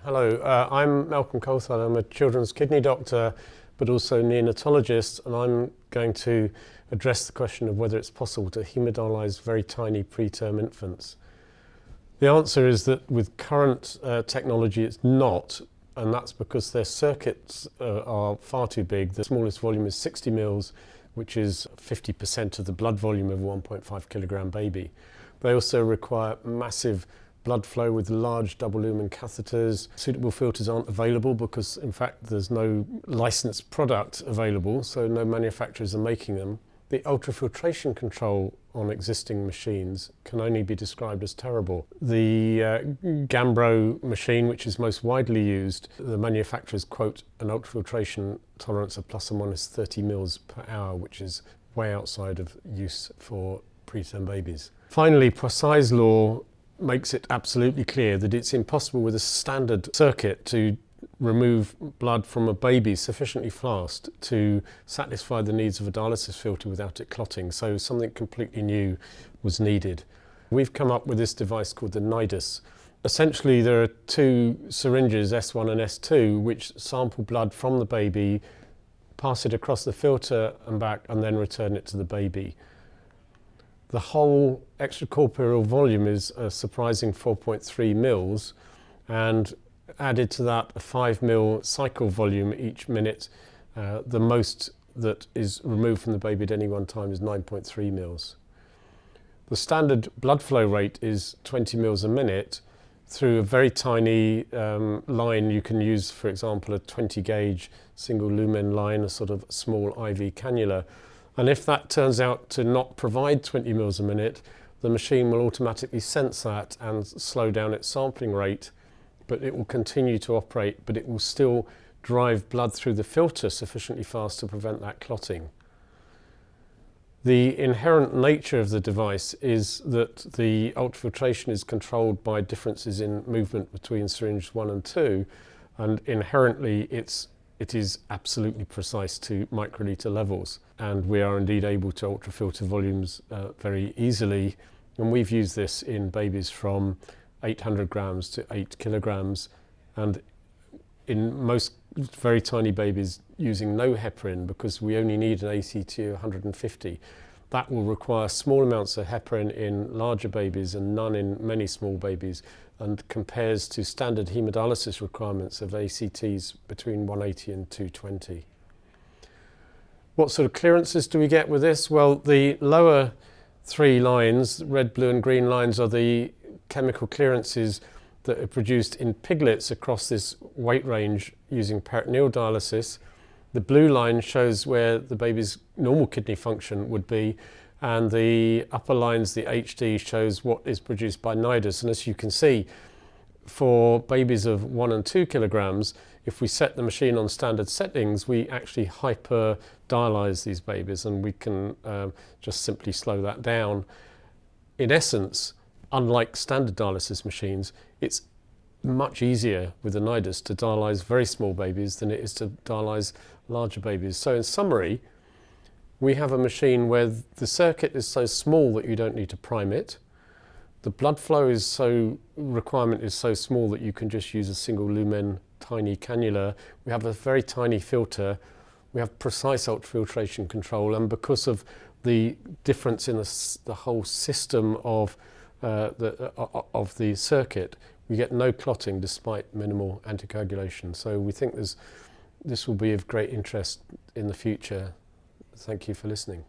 Hello, I'm Malcolm Coulthard. I'm a children's kidney doctor, but also neonatologist, and I'm going to address the question of whether it's possible to hemodialyze very tiny preterm infants. The answer is that with current technology it's not, and that's because their circuits are far too big. The smallest volume is 60 mils, which is 50% of the blood volume of a 1.5 kilogram baby. They also require massive blood flow with large double lumen catheters. Suitable filters aren't available because in fact there's no licensed product available, so no manufacturers are making them. The ultrafiltration control on existing machines can only be described as terrible. The Gambro machine, which is most widely used, the manufacturers quote an ultrafiltration tolerance of plus or minus 30 mils per hour, which is way outside of use for preterm babies. Finally, Poiseuille's law makes it absolutely clear that it's impossible with a standard circuit to remove blood from a baby sufficiently fast to satisfy the needs of a dialysis filter without it clotting, so something completely new was needed. We've come up with this device called the Nidus. Essentially there are two syringes, S1 and S2, which sample blood from the baby, pass it across the filter and back, and then return it to the baby. The whole extracorporeal volume is a surprising 4.3 mils, and added to that a 5 mil cycle volume each minute. The most that is removed from the baby at any one time is 9.3 mils. The standard blood flow rate is 20 mils a minute through a very tiny line. You can use, for example, a 20 gauge single lumen line, a sort of small IV cannula. And if that turns out to not provide 20 mils a minute, the machine will automatically sense that and slow down its sampling rate, but it will continue to operate, but it will still drive blood through the filter sufficiently fast to prevent that clotting. The inherent nature of the device is that the ultrafiltration is controlled by differences in movement between syringe 1 and 2, and inherently it is absolutely precise to microliter levels, and we are indeed able to ultrafilter volumes very easily, and we've used this in babies from 800 grams to 8 kilograms, and in most very tiny babies using no heparin, because we only need an ACT of 150. That will require small amounts of heparin in larger babies and none in many small babies, and compares to standard hemodialysis requirements of ACTs between 180 and 220. What sort of clearances do we get with this? Well, the lower three lines, red, blue and green lines, are the chemical clearances that are produced in piglets across this weight range using peritoneal dialysis. The blue line shows where the baby's normal kidney function would be, and the upper lines, the HD, shows what is produced by Nidus. And as you can see, for babies of 1 and 2 kilograms, if we set the machine on standard settings, we actually hyper dialyze these babies, and we can just simply slow that down. In essence, unlike standard dialysis machines, it's much easier with the Nidus to dialyze very small babies than it is to dialyze larger babies. So in summary, we have a machine where the circuit is so small that you don't need to prime it. The blood flow requirement is so small that you can just use a single lumen tiny cannula. We have a very tiny filter. We have precise ultrafiltration control, and because of the difference in the whole system of the circuit, we get no clotting despite minimal anticoagulation. So we think this will be of great interest in the future. Thank you for listening.